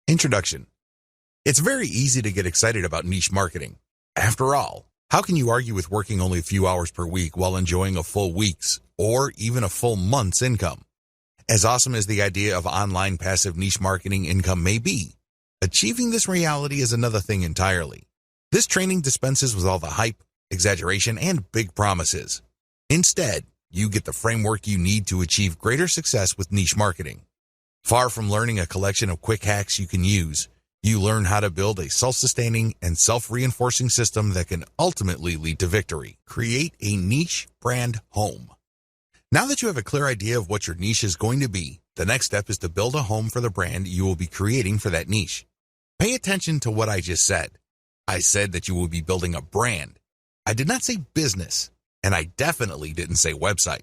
Introduction. It's very easy to get excited about niche marketing. After all, how can you argue with working only a few hours per week while enjoying a full week's or even a full month's income? As awesome as the idea of online passive niche marketing income may be, achieving this reality is another thing entirely. This training dispenses with all the hype, exaggeration, and big promises. Instead, you get the framework you need to achieve greater success with niche marketing. Far from learning a collection of quick hacks you can use, you learn how to build a self-sustaining and self-reinforcing system that can ultimately lead to victory. Create a niche brand home. Now that you have a clear idea of what your niche is going to be, the next step is to build a home for the brand you will be creating for that niche. Pay attention to what I just said. I said that you will be building a brand. I did not say business, and I definitely didn't say website.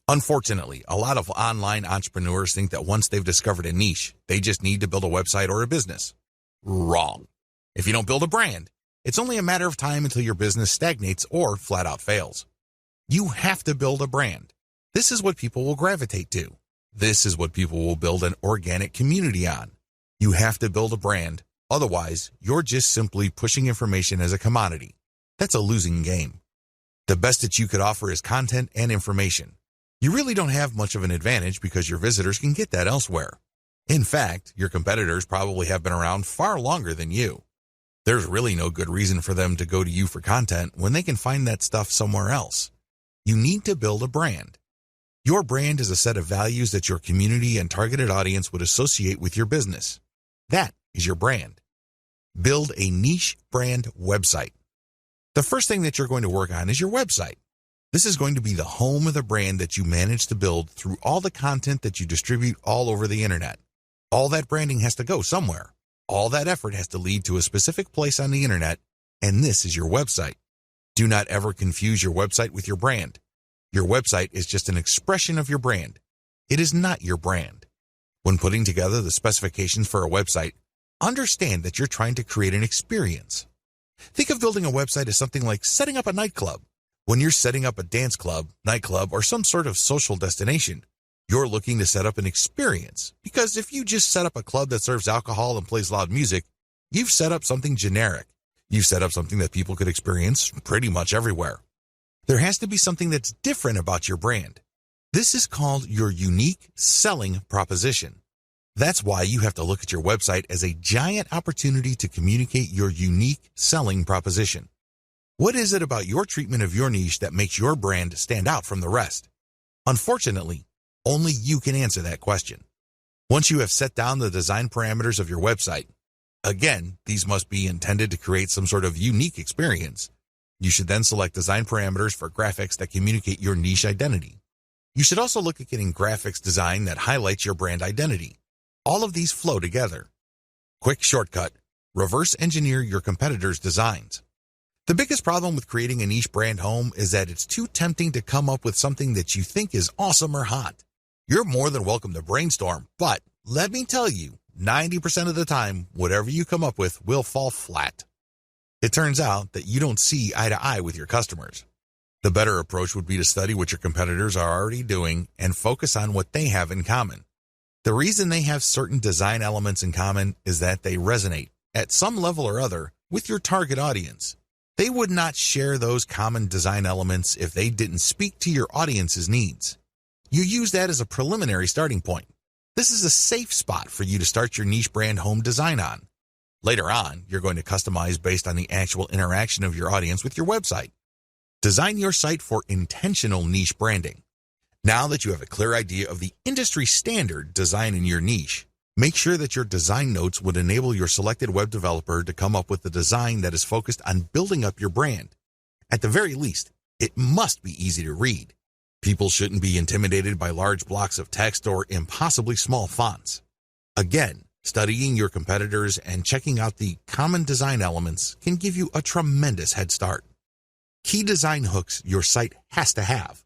Unfortunately, a lot of online entrepreneurs think that once they've discovered a niche, they just need to build a website or a business. Wrong. If you don't build a brand, it's only a matter of time until your business stagnates or flat out fails. You have to build a brand. This is what people will gravitate to. This is what people will build an organic community on. You have to build a brand. Otherwise, you're just simply pushing information as a commodity. That's a losing game. The best that you could offer is content and information. You really don't have much of an advantage because your visitors can get that elsewhere. In fact, your competitors probably have been around far longer than you. There's really no good reason for them to go to you for content when they can find that stuff somewhere else. You need to build a brand. Your brand is a set of values that your community and targeted audience would associate with your business. That is your brand. Build a niche brand website. The first thing that you're going to work on is your website. This is going to be the home of the brand that you manage to build through all the content that you distribute all over the internet. All that branding has to go somewhere. All that effort has to lead to a specific place on the internet, and this is your website. Do not ever confuse your website with your brand. Your website is just an expression of your brand. It is not your brand. When putting together the specifications for a website, understand that you're trying to create an experience. Think of building a website as something like setting up a nightclub. When you're setting up a dance club, nightclub, or some sort of social destination, you're looking to set up an experience. Because if you just set up a club that serves alcohol and plays loud music, you've set up something generic. You've set up something that people could experience pretty much everywhere. There has to be something that's different about your brand. This is called your unique selling proposition. That's why you have to look at your website as a giant opportunity to communicate your unique selling proposition. What is it about your treatment of your niche that makes your brand stand out from the rest? Unfortunately, only you can answer that question. Once you have set down the design parameters of your website, again, these must be intended to create some sort of unique experience. You should then select design parameters for graphics that communicate your niche identity. You should also look at getting graphics design that highlights your brand identity. All of these flow together. Quick shortcut: reverse engineer your competitors' designs. The biggest problem with creating a niche brand home is that it's too tempting to come up with something that you think is awesome or hot. You're more than welcome to brainstorm, but let me tell you, 90% of the time, whatever you come up with will fall flat. It turns out that you don't see eye to eye with your customers. The better approach would be to study what your competitors are already doing and focus on what they have in common. The reason they have certain design elements in common is that they resonate, at some level or other, with your target audience. They would not share those common design elements if they didn't speak to your audience's needs. You use that as a preliminary starting point. This is a safe spot for you to start your niche brand home design on. Later on, you're going to customize based on the actual interaction of your audience with your website. Design your site for intentional niche branding. Now that you have a clear idea of the industry standard design in your niche, make sure that your design notes would enable your selected web developer to come up with a design that is focused on building up your brand. At the very least, it must be easy to read. People shouldn't be intimidated by large blocks of text or impossibly small fonts. Again, studying your competitors and checking out the common design elements can give you a tremendous head start. Key design hooks your site has to have.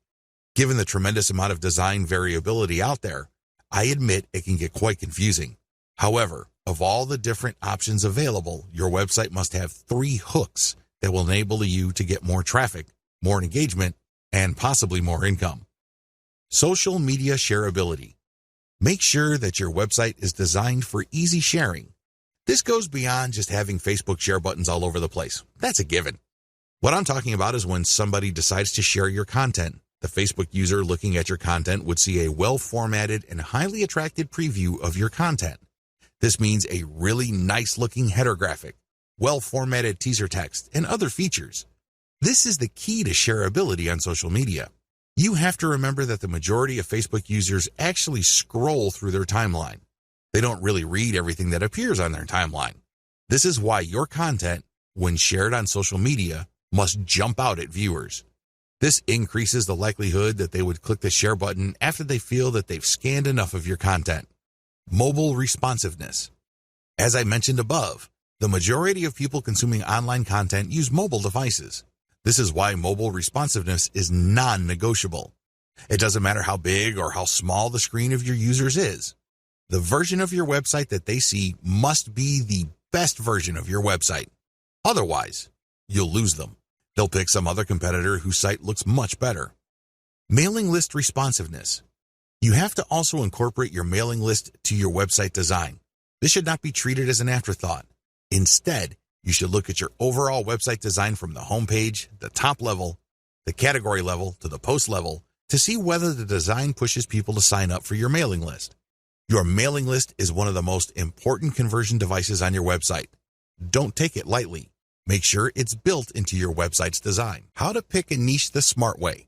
Given the tremendous amount of design variability out there, I admit it can get quite confusing. However, of all the different options available, your website must have 3 hooks that will enable you to get more traffic, more engagement, and possibly more income. Social media shareability. Make sure that your website is designed for easy sharing. This goes beyond just having Facebook share buttons all over the place. That's a given. What I'm talking about is when somebody decides to share your content. The Facebook user looking at your content would see a well-formatted and highly attractive preview of your content. This means a really nice-looking header graphic, well-formatted teaser text, and other features. This is the key to shareability on social media. You have to remember that the majority of Facebook users actually scroll through their timeline. They don't really read everything that appears on their timeline. This is why your content, when shared on social media, must jump out at viewers. This increases the likelihood that they would click the share button after they feel that they've scanned enough of your content. Mobile responsiveness. As I mentioned above, the majority of people consuming online content use mobile devices. This is why mobile responsiveness is non-negotiable. It doesn't matter how big or how small the screen of your users is. The version of your website that they see must be the best version of your website. Otherwise, you'll lose them. They'll pick some other competitor whose site looks much better. Mailing list responsiveness. You have to also incorporate your mailing list to your website design. This should not be treated as an afterthought. Instead, you should look at your overall website design from the homepage, the top level, the category level, to the post level to see whether the design pushes people to sign up for your mailing list. Your mailing list is one of the most important conversion devices on your website. Don't take it lightly. Make sure it's built into your website's design. How to pick a niche the smart way.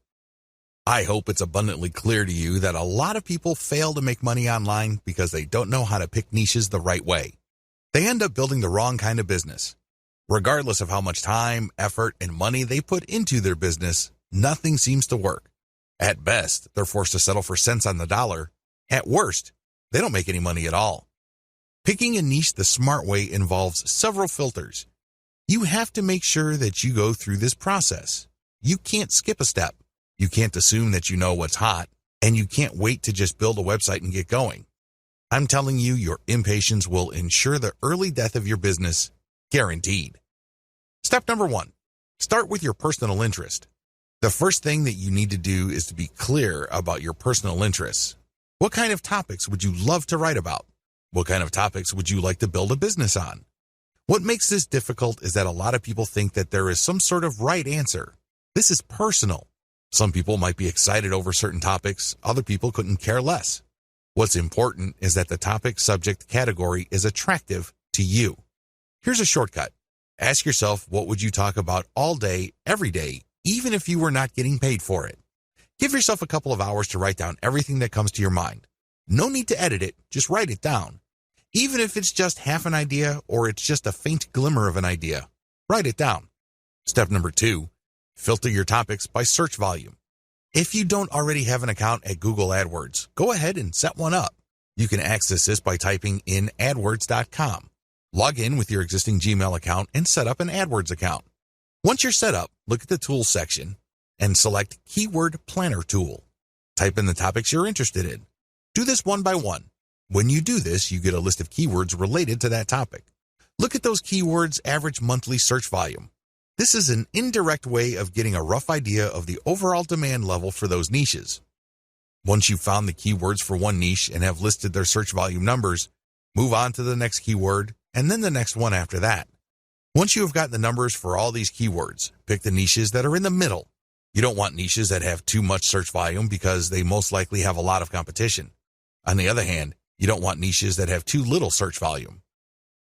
I hope it's abundantly clear to you that a lot of people fail to make money online because they don't know how to pick niches the right way. They end up building the wrong kind of business. Regardless of how much time, effort, and money they put into their business, nothing seems to work. At best, they're forced to settle for cents on the dollar. At worst, they don't make any money at all. Picking a niche the smart way involves several filters. You have to make sure that you go through this process. You can't skip a step. You can't assume that you know what's hot, and you can't wait to just build a website and get going. I'm telling you, your impatience will ensure the early death of your business, guaranteed. Step number 1, start with your personal interest. The first thing that you need to do is to be clear about your personal interests. What kind of topics would you love to write about? What kind of topics would you like to build a business on? What makes this difficult is that a lot of people think that there is some sort of right answer. This is personal. Some people might be excited over certain topics, other people couldn't care less. What's important is that the topic, subject, category is attractive to you. Here's a shortcut. Ask yourself, what would you talk about all day, every day, even if you were not getting paid for it? Give yourself a couple of hours to write down everything that comes to your mind. No need to edit it, just write it down. Even if it's just half an idea or it's just a faint glimmer of an idea, write it down. Step number 2, filter your topics by search volume. If you don't already have an account at Google AdWords, go ahead and set one up. You can access this by typing in adwords.com. Log in with your existing Gmail account and set up an AdWords account. Once you're set up, look at the Tools section and select Keyword Planner Tool. Type in the topics you're interested in. Do this one by one. When you do this, you get a list of keywords related to that topic. Look at those keywords' average monthly search volume. This is an indirect way of getting a rough idea of the overall demand level for those niches. Once you've found the keywords for one niche and have listed their search volume numbers, move on to the next keyword and then the next one after that. Once you have gotten the numbers for all these keywords, pick the niches that are in the middle. You don't want niches that have too much search volume because they most likely have a lot of competition. On the other hand, you don't want niches that have too little search volume.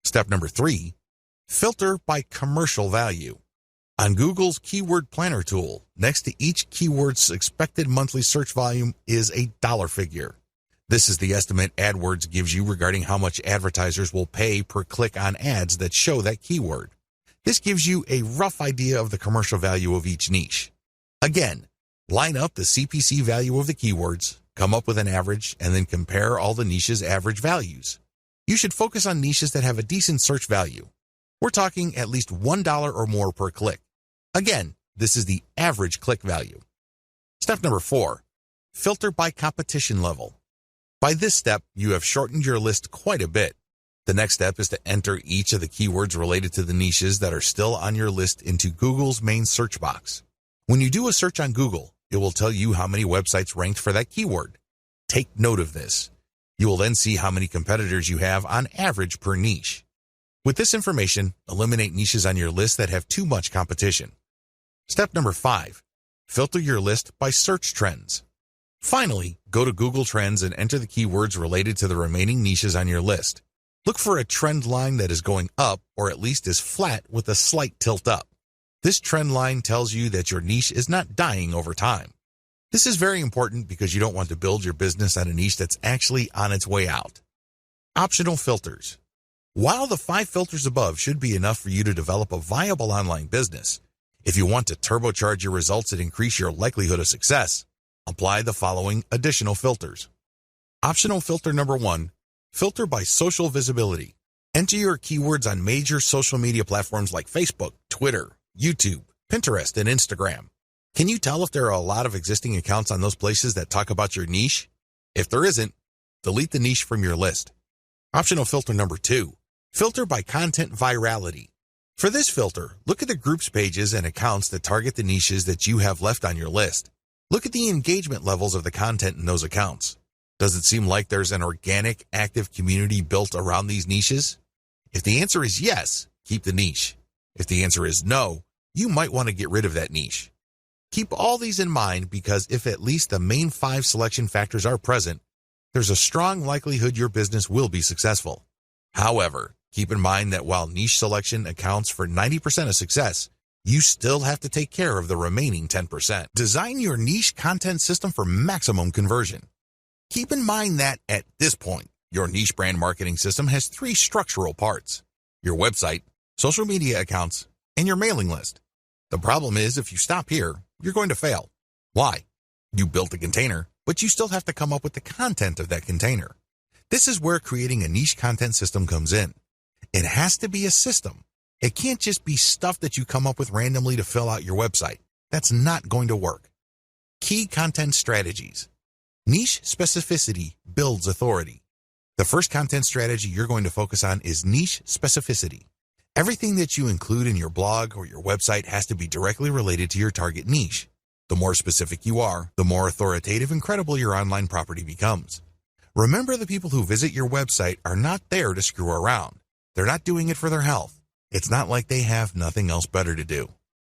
Step number 3, filter by commercial value. On Google's Keyword Planner tool, next to each keyword's expected monthly search volume is a dollar figure. This is the estimate AdWords gives you regarding how much advertisers will pay per click on ads that show that keyword. This gives you a rough idea of the commercial value of each niche. Again, line up the CPC value of the keywords, come up with an average, and then compare all the niches' average values. You should focus on niches that have a decent search value. We're talking at least $1 or more per click. Again, this is the average click value. Step number 4, filter by competition level. By this step, you have shortened your list quite a bit. The next step is to enter each of the keywords related to the niches that are still on your list into Google's main search box. When you do a search on Google, it will tell you how many websites ranked for that keyword. Take note of this. You will then see how many competitors you have on average per niche. With this information, eliminate niches on your list that have too much competition. Step number 5. Filter your list by search trends. Finally, go to Google Trends and enter the keywords related to the remaining niches on your list. Look for a trend line that is going up or at least is flat with a slight tilt up. This trend line tells you that your niche is not dying over time. This is very important because you don't want to build your business on a niche that's actually on its way out. Optional filters. While the 5 filters above should be enough for you to develop a viable online business, if you want to turbocharge your results and increase your likelihood of success, apply the following additional filters. Optional filter number 1, filter by social visibility. Enter your keywords on major social media platforms like Facebook, Twitter, YouTube, Pinterest, and Instagram. Can you tell if there are a lot of existing accounts on those places that talk about your niche? If there isn't, delete the niche from your list. Optional filter number 2, filter by content virality. For this filter, look at the groups pages and accounts that target the niches that you have left on your list. Look at the engagement levels of the content in those accounts. Does it seem like there's an organic, active community built around these niches? If the answer is yes, keep the niche. If the answer is no, you might want to get rid of that niche. Keep all these in mind because if at least the main 5 selection factors are present, there's a strong likelihood your business will be successful. However, keep in mind that while niche selection accounts for 90% of success, you still have to take care of the remaining 10%. Design your niche content system for maximum conversion. Keep in mind that at this point, your niche brand marketing system has 3 structural parts: your website, social media accounts, and your mailing list. The problem is if you stop here, you're going to fail. Why? You built a container, but you still have to come up with the content of that container. This is where creating a niche content system comes in. It has to be a system. It can't just be stuff that you come up with randomly to fill out your website. That's not going to work. Key content strategies. Niche specificity builds authority. The first content strategy you're going to focus on is niche specificity. Everything that you include in your blog or your website has to be directly related to your target niche. The more specific you are, the more authoritative and credible your online property becomes. Remember, the people who visit your website are not there to screw around. They're not doing it for their health. It's not like they have nothing else better to do.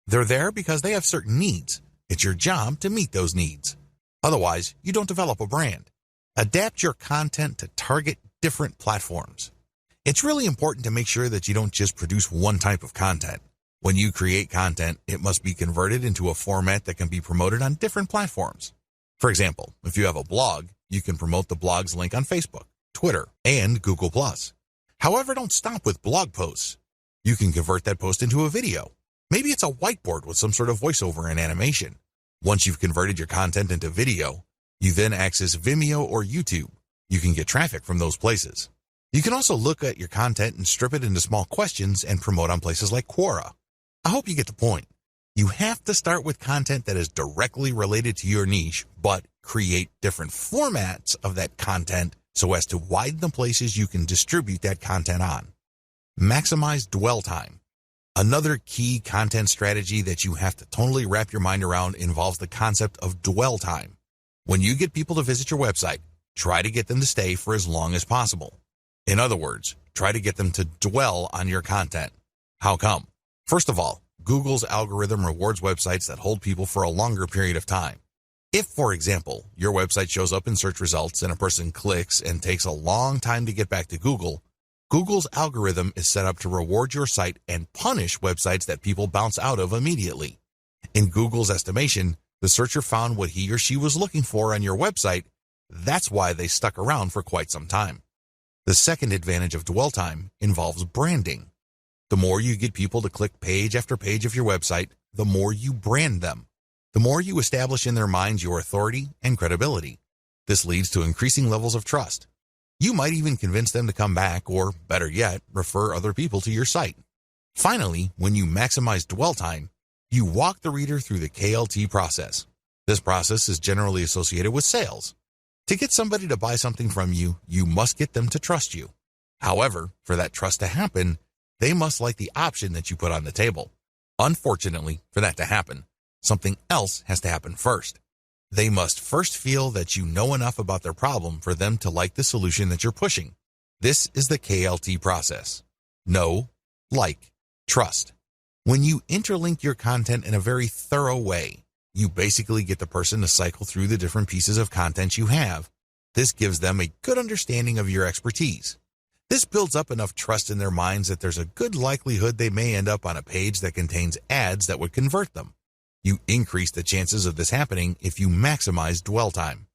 They're there because they have certain needs. It's your job to meet those needs. Otherwise, you don't develop a brand. Adapt your content to target different platforms. It's really important to make sure that you don't just produce one type of content. When you create content, it must be converted into a format that can be promoted on different platforms. For example, if you have a blog, you can promote the blog's link on Facebook, Twitter, and Google+. However, don't stop with blog posts. You can convert that post into a video. Maybe it's a whiteboard with some sort of voiceover and animation. Once you've converted your content into video, you then access Vimeo or YouTube. You can get traffic from those places. You can also look at your content and strip it into small questions and promote on places like Quora. I hope you get the point. You have to start with content that is directly related to your niche, but create different formats of that content so as to widen the places you can distribute that content on. Maximize dwell time. Another key content strategy that you have to totally wrap your mind around involves the concept of dwell time. When you get people to visit your website, try to get them to stay for as long as possible. In other words, try to get them to dwell on your content. How come? First of all, Google's algorithm rewards websites that hold people for a longer period of time. If, for example, your website shows up in search results and a person clicks and takes a long time to get back to Google, Google's algorithm is set up to reward your site and punish websites that people bounce out of immediately. In Google's estimation, the searcher found what he or she was looking for on your website. That's why they stuck around for quite some time. The second advantage of dwell time involves branding. The more you get people to click page after page of your website, the more you brand them. The more you establish in their minds your authority and credibility. This leads to increasing levels of trust. You might even convince them to come back or, better yet, refer other people to your site. Finally, when you maximize dwell time, you walk the reader through the KLT process. This process is generally associated with sales. To get somebody to buy something from you, you must get them to trust you. However, for that trust to happen, they must like the option that you put on the table. Unfortunately, for that to happen, something else has to happen first. They must first feel that you know enough about their problem for them to like the solution that you're pushing. This is the KLT process. Know, like, trust. When you interlink your content in a very thorough way, you basically get the person to cycle through the different pieces of content you have. This gives them a good understanding of your expertise. This builds up enough trust in their minds that there's a good likelihood they may end up on a page that contains ads that would convert them. You increase the chances of this happening if you maximize dwell time.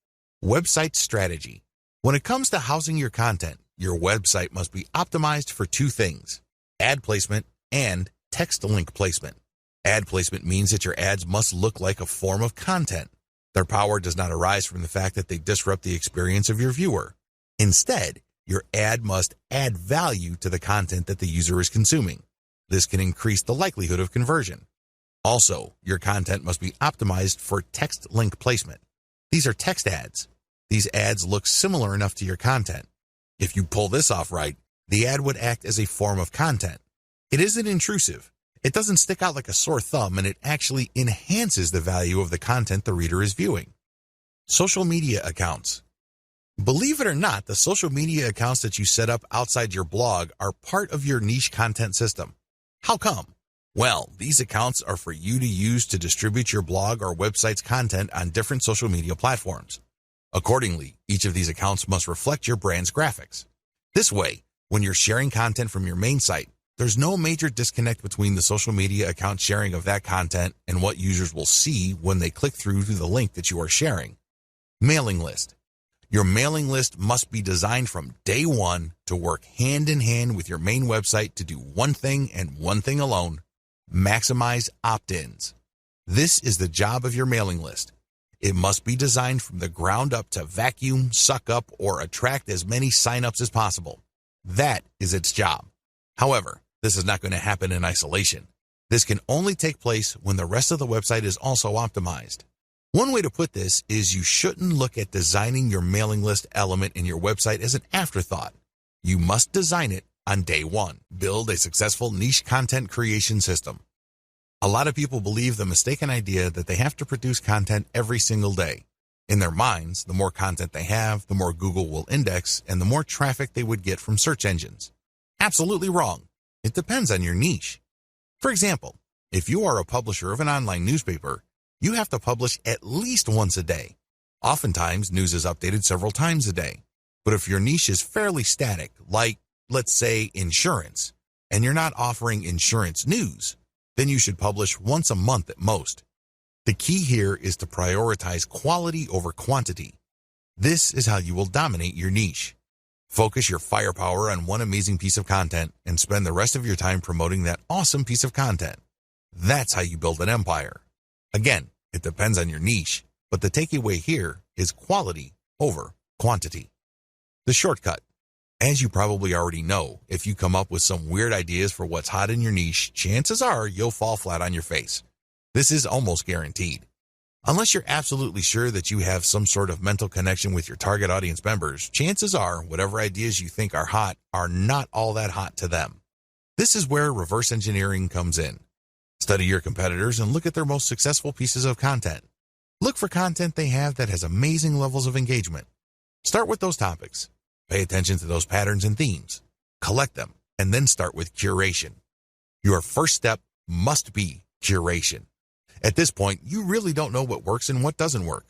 Website strategy. When it comes to housing your content, your website must be optimized for two things: ad placement and text link placement. Ad placement means that your ads must look like a form of content. Their power does not arise from the fact that they disrupt the experience of your viewer. Instead, your ad must add value to the content that the user is consuming. This can increase the likelihood of conversion. Also, your content must be optimized for text link placement. These are text ads. These ads look similar enough to your content. If you pull this off right, the ad would act as a form of content. It isn't intrusive. It doesn't stick out like a sore thumb, and it actually enhances the value of the content the reader is viewing. Social media accounts. Believe it or not, the social media accounts that you set up outside your blog are part of your niche content system. How come? Well, these accounts are for you to use to distribute your blog or website's content on different social media platforms. Accordingly, each of these accounts must reflect your brand's graphics. This way, when you're sharing content from your main site, there's no major disconnect between the social media account sharing of that content and what users will see when they click through to the link that you are sharing. Mailing list. Your mailing list must be designed from day one to work hand in hand with your main website to do one thing and one thing alone: maximize opt-ins. This is the job of your mailing list. It must be designed from the ground up to vacuum, suck up, or attract as many signups as possible. That is its job. However, this is not going to happen in isolation. This can only take place when the rest of the website is also optimized. One way to put this is you shouldn't look at designing your mailing list element in your website as an afterthought. You must design it on day one. Build a successful niche content creation system. A lot of people believe the mistaken idea that they have to produce content every single day. In their minds, the more content they have, the more Google will index and the more traffic they would get from search engines. Absolutely wrong. It depends on your niche. For example, if you are a publisher of an online newspaper, you have to publish at least once a day. Oftentimes, news is updated several times a day. But if your niche is fairly static, like, let's say, insurance, and you're not offering insurance news, then you should publish once a month at most. The key here is to prioritize quality over quantity. This is how you will dominate your niche. Focus your firepower on one amazing piece of content and spend the rest of your time promoting that awesome piece of content. That's how you build an empire. Again, it depends on your niche, but the takeaway here is quality over quantity. The shortcut. As you probably already know, if you come up with some weird ideas for what's hot in your niche, chances are you'll fall flat on your face. This is almost guaranteed. Unless you're absolutely sure that you have some sort of mental connection with your target audience members, chances are whatever ideas you think are hot are not all that hot to them. This is where reverse engineering comes in. Study your competitors and look at their most successful pieces of content. Look for content they have that has amazing levels of engagement. Start with those topics. Pay attention to those patterns and themes. Collect them, and then start with curation. Your first step must be curation. At this point, you really don't know what works and what doesn't work.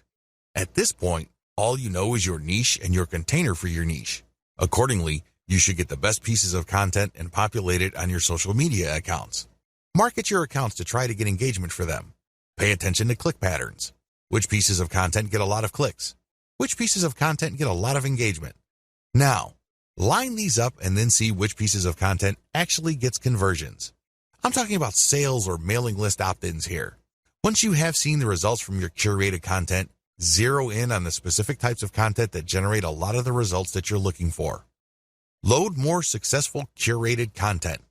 At this point, all you know is your niche and your container for your niche. Accordingly, you should get the best pieces of content and populate it on your social media accounts. Market your accounts to try to get engagement for them. Pay attention to click patterns. Which pieces of content get a lot of clicks? Which pieces of content get a lot of engagement? Now, line these up and then see which pieces of content actually gets conversions. I'm talking about sales or mailing list opt-ins here. Once you have seen the results from your curated content, zero in on the specific types of content that generate a lot of the results that you're looking for. Load more successful curated content.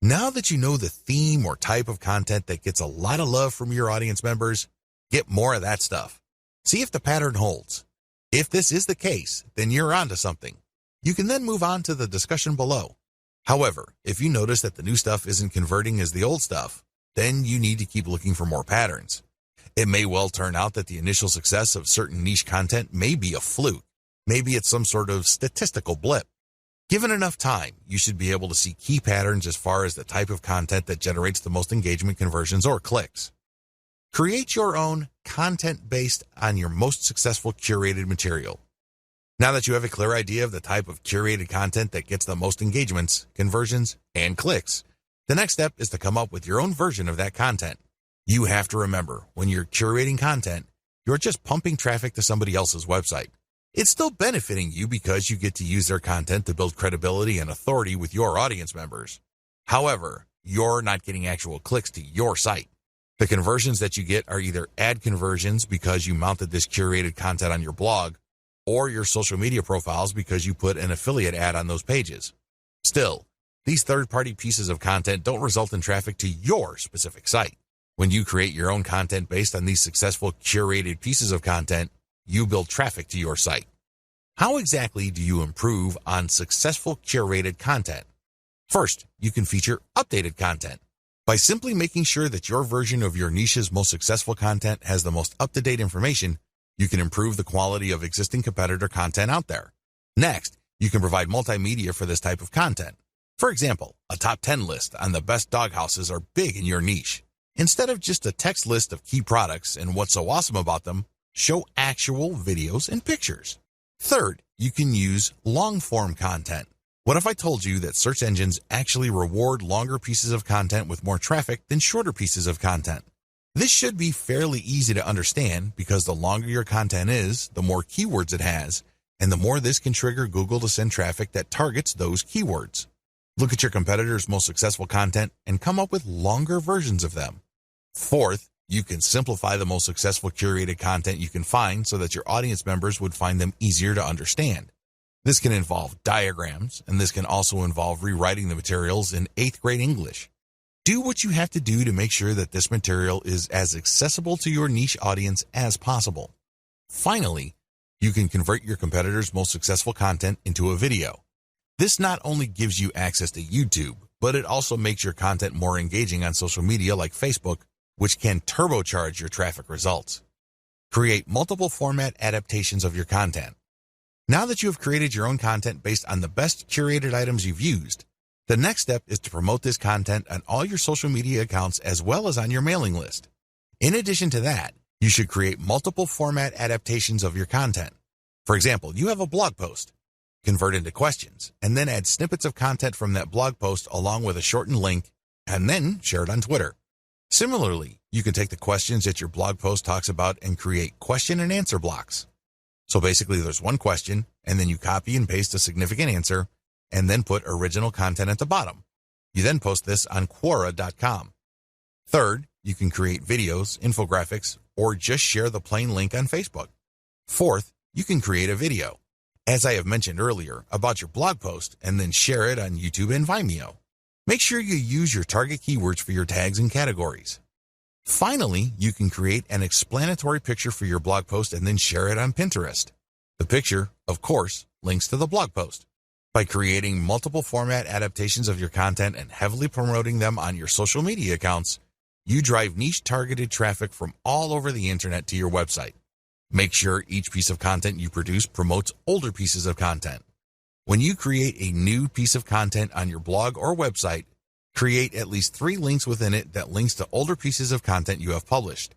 Now that you know the theme or type of content that gets a lot of love from your audience members, get more of that stuff. See if the pattern holds. If this is the case, then you're onto something. You can then move on to the discussion below. However, if you notice that the new stuff isn't converting as the old stuff, then you need to keep looking for more patterns. It may well turn out that the initial success of certain niche content may be a fluke. Maybe it's some sort of statistical blip. Given enough time, you should be able to see key patterns as far as the type of content that generates the most engagement, conversions, or clicks. Create your own content based on your most successful curated material. Now that you have a clear idea of the type of curated content that gets the most engagements, conversions, and clicks, the next step is to come up with your own version of that content. You have to remember, when you're curating content, you're just pumping traffic to somebody else's website. It's still benefiting you because you get to use their content to build credibility and authority with your audience members. However, you're not getting actual clicks to your site. The conversions that you get are either ad conversions because you mounted this curated content on your blog, or your social media profiles because you put an affiliate ad on those pages. Still, these third-party pieces of content don't result in traffic to your specific site. When you create your own content based on these successful curated pieces of content, you build traffic to your site. How exactly do you improve on successful curated content? First, you can feature updated content. By simply making sure that your version of your niche's most successful content has the most up-to-date information, you can improve the quality of existing competitor content out there. Next, you can provide multimedia for this type of content. For example, a top 10 list on the best dog houses are big in your niche. Instead of just a text list of key products and what's so awesome about them, show actual videos and pictures. Third, you can use long-form content. What if I told you that search engines actually reward longer pieces of content with more traffic than shorter pieces of content? This should be fairly easy to understand because the longer your content is, the more keywords it has, and the more this can trigger Google to send traffic that targets those keywords. Look at your competitors' most successful content and come up with longer versions of them. Fourth, you can simplify the most successful curated content you can find so that your audience members would find them easier to understand. This can involve diagrams, and this can also involve rewriting the materials in 8th grade English. Do what you have to do to make sure that this material is as accessible to your niche audience as possible. Finally, you can convert your competitors' most successful content into a video. This not only gives you access to YouTube, but it also makes your content more engaging on social media like Facebook, which can turbocharge your traffic results. Create multiple format adaptations of your content. Now that you have created your own content based on the best curated items you've used, the next step is to promote this content on all your social media accounts as well as on your mailing list. In addition to that, you should create multiple format adaptations of your content. For example, you have a blog post. Convert into questions, and then add snippets of content from that blog post along with a shortened link, and then share it on Twitter. Similarly, you can take the questions that your blog post talks about and create question and answer blocks. So basically there's one question, and then you copy and paste a significant answer, and then put original content at the bottom. You then post this on Quora.com. Third, you can create videos, infographics, or just share the plain link on Facebook. Fourth, you can create a video, as I have mentioned earlier, about your blog post, and then share it on YouTube and Vimeo. Make sure you use your target keywords for your tags and categories. Finally, you can create an explanatory picture for your blog post and then share it on Pinterest. The picture, of course, links to the blog post. By creating multiple format adaptations of your content and heavily promoting them on your social media accounts, you drive niche-targeted traffic from all over the internet to your website. Make sure each piece of content you produce promotes older pieces of content. When you create a new piece of content on your blog or website, create at least 3 links within it that links to older pieces of content you have published.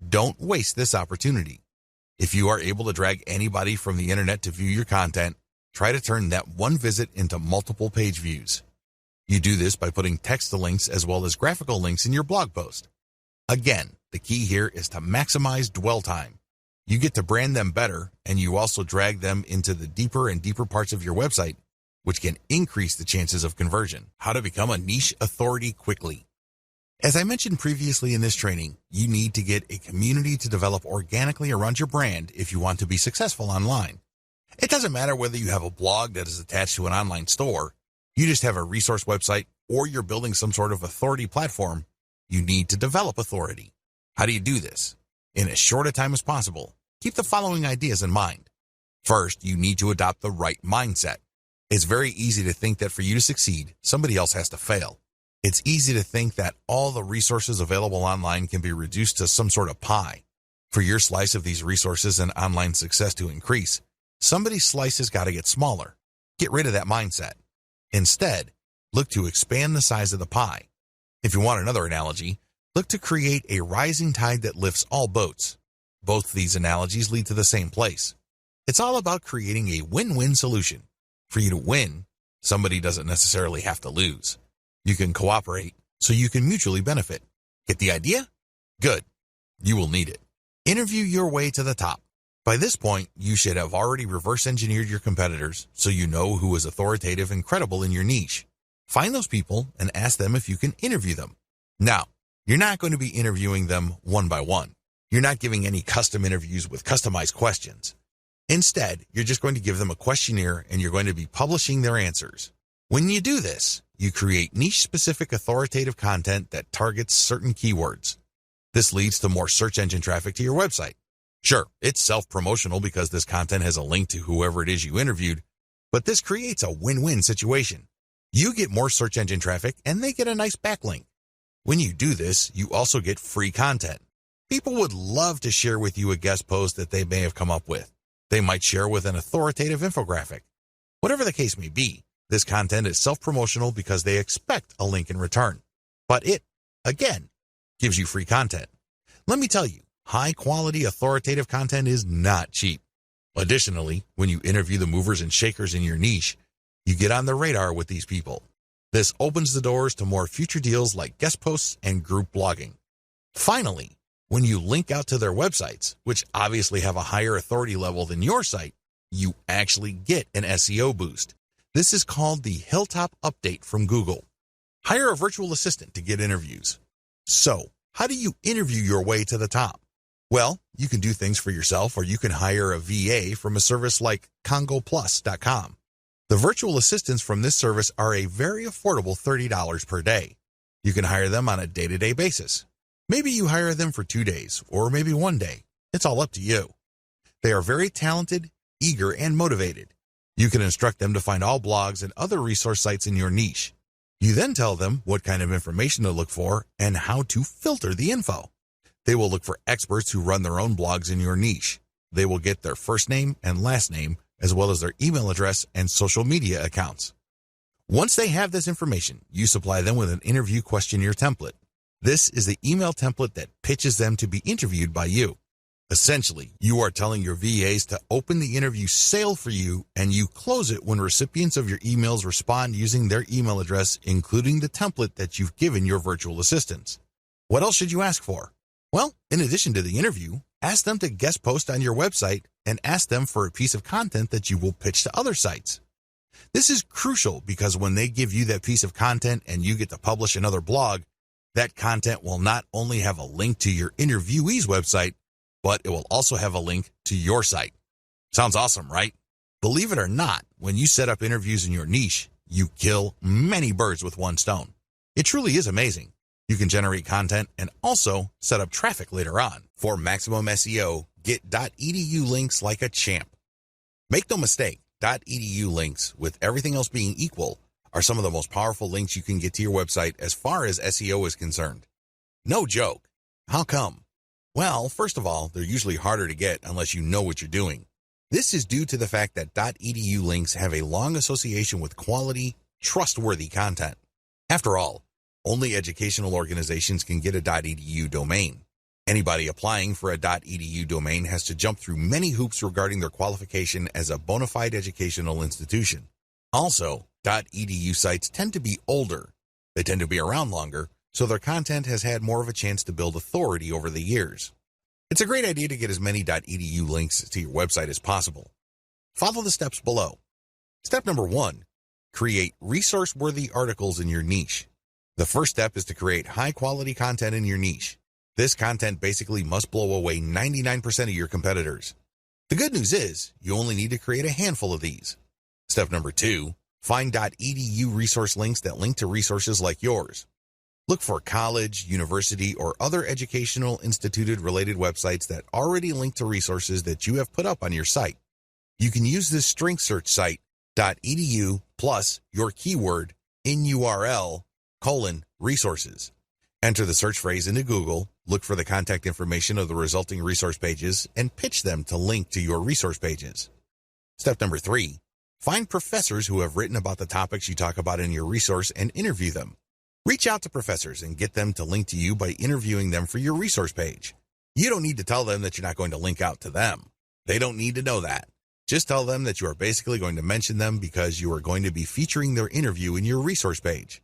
Don't waste this opportunity. If you are able to drag anybody from the internet to view your content, try to turn that one visit into multiple page views. You do this by putting text to links as well as graphical links in your blog post. Again, the key here is to maximize dwell time. You get to brand them better, and you also drag them into the deeper and deeper parts of your website, which can increase the chances of conversion. How to become a niche authority quickly. As I mentioned previously in this training, you need to get a community to develop organically around your brand if you want to be successful online. It doesn't matter whether you have a blog that is attached to an online store, you just have a resource website, or you're building some sort of authority platform. You need to develop authority. How do you do this? In as short a time as possible, keep the following ideas in mind. First, you need to adopt the right mindset. It's very easy to think that for you to succeed, somebody else has to fail. It's easy to think that all the resources available online can be reduced to some sort of pie. For your slice of these resources and online success to increase, somebody's slice has got to get smaller. Get rid of that mindset. Instead, look to expand the size of the pie. If you want another analogy, look to create a rising tide that lifts all boats. Both these analogies lead to the same place. It's all about creating a win-win solution. For you to win, somebody doesn't necessarily have to lose. You can cooperate so you can mutually benefit. Get the idea? Good. You will need it. Interview your way to the top. By this point, you should have already reverse engineered your competitors so you know who is authoritative and credible in your niche. Find those people and ask them if you can interview them. Now, you're not going to be interviewing them one by one. You're not giving any custom interviews with customized questions. Instead, you're just going to give them a questionnaire and you're going to be publishing their answers. When you do this, you create niche-specific authoritative content that targets certain keywords. This leads to more search engine traffic to your website. Sure, it's self-promotional because this content has a link to whoever it is you interviewed, but this creates a win-win situation. You get more search engine traffic and they get a nice backlink. When you do this, you also get free content. People would love to share with you a guest post that they may have come up with. They might share with an authoritative infographic. Whatever the case may be, this content is self-promotional because they expect a link in return. But it, again, gives you free content. Let me tell you, high-quality authoritative content is not cheap. Additionally, when you interview the movers and shakers in your niche, you get on the radar with these people. This opens the doors to more future deals like guest posts and group blogging. Finally, when you link out to their websites, which obviously have a higher authority level than your site, you actually get an SEO boost. This is called the Hilltop Update from Google. Hire a virtual assistant to get interviews. So, how do you interview your way to the top? Well, you can do things for yourself or you can hire a VA from a service like congoplus.com. The virtual assistants from this service are a very affordable $30 per day. You can hire them on a day-to-day basis. Maybe you hire them for 2 days or maybe 1 day. It's all up to you. They are very talented, eager, and motivated. You can instruct them to find all blogs and other resource sites in your niche. You then tell them what kind of information to look for and how to filter the info. They will look for experts who run their own blogs in your niche. They will get their first name and last name, as well as their email address and social media accounts. Once they have this information, you supply them with an interview questionnaire template. This is the email template that pitches them to be interviewed by you. Essentially, you are telling your VAs to open the interview sale for you, and you close it when recipients of your emails respond using their email address, including the template that you've given your virtual assistants. What else should you ask for? Well, in addition to the interview, ask them to guest post on your website and ask them for a piece of content that you will pitch to other sites. This is crucial because when they give you that piece of content and you get to publish another blog, that content will not only have a link to your interviewee's website, but it will also have a link to your site. Sounds awesome, right? Believe it or not, when you set up interviews in your niche, you kill many birds with one stone. It truly is amazing. You can generate content and also set up traffic later on. For maximum SEO, get .edu links like a champ. Make no mistake, .edu links, with everything else being equal, are some of the most powerful links you can get to your website as far as SEO is concerned. No joke. How come? Well, first of all, they're usually harder to get unless you know what you're doing. This is due to the fact that .edu links have a long association with quality, trustworthy content. After all, only educational organizations can get a .edu domain. Anybody applying for a .edu domain has to jump through many hoops regarding their qualification as a bona fide educational institution. Also, .edu sites tend to be older. They tend to be around longer, so their content has had more of a chance to build authority over the years. It's a great idea to get as many .edu links to your website as possible. Follow the steps below. Step number 1, create resource-worthy articles in your niche. The first step is to create high-quality content in your niche. This content basically must blow away 99% of your competitors. The good news is, you only need to create a handful of these. Step number 2, find .edu resource links that link to resources like yours. Look for college, university, or other educational instituted-related websites that already link to resources that you have put up on your site. You can use this strength search site, .edu plus your keyword in URL, resources. Enter the search phrase into Google, look for the contact information of the resulting resource pages, and pitch them to link to your resource pages. Step number 3, Find professors who have written about the topics you talk about in your resource and interview them. Reach out to professors and get them to link to you by interviewing them for your resource page. You don't need to tell them that you're not going to link out to them. They don't need to know that. Just tell them that you are basically going to mention them because you are going to be featuring their interview in your resource page.